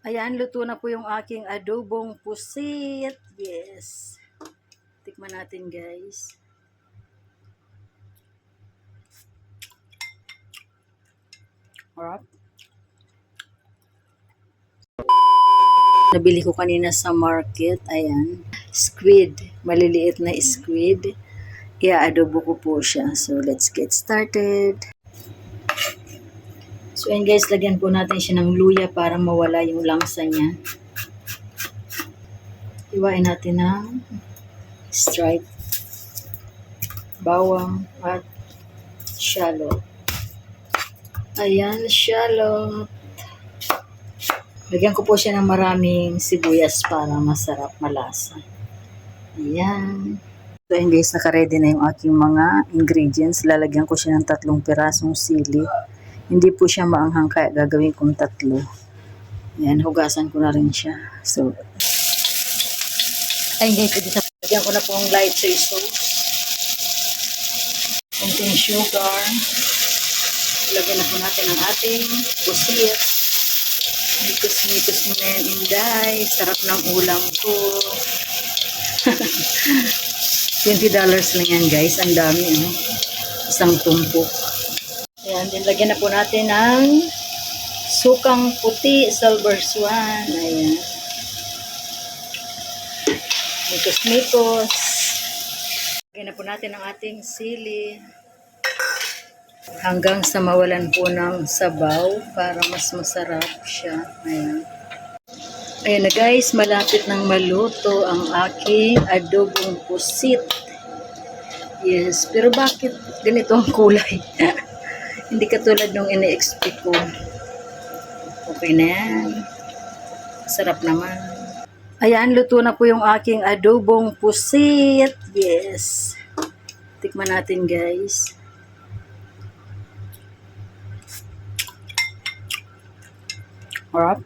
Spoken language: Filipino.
Ayan, luto na po yung aking adobong pusit. Yes. Tikman natin, guys. Harap. Nabili ko kanina sa market. Ayan. Squid. Maliliit na squid. Ia-adobo ko po siya. So, let's get started. So, ayan guys, lagyan po natin siya ng luya para mawala yung langsa niya. Iwain natin ng stripe, bawang, at shallot. Ayan, shallot. Lagyan ko po siya ng maraming sibuyas para masarap, malasa. Ayan. So, ayan guys, naka-ready na yung aking mga ingredients. Lalagyan ko siya ng 3 pirasong sili. Hindi po siya maanghang kaya gagawin kong 3. Ayan, hugasan ko na rin siya. So, ayun guys, lagyan ko na po ang light soy sauce. Konting sugar. Lagyan na po natin ang ating pusit. Mikos-mikos mo na yan, Inday. Sarap ng ulam ko. $20 lang yan guys. Ang dami, no? Isang tumpok. Ayan, din lagyan na po natin ng sukang puti, silver swan. Ayan. Mikos-mikos. Lagyan na po natin ang ating sili. Hanggang sa mawalan po ng sabaw para mas masarap siya. Ayan. Ayan na guys, malapit nang maluto ang aking adobong pusit. Yes, pero bakit ganito ang kulay? Hindi katulad nung ina-expect ko. Okay na yan. Sarap naman. Ayan, luto na po yung aking adobong pusit. Yes. Tikman natin guys. Harap.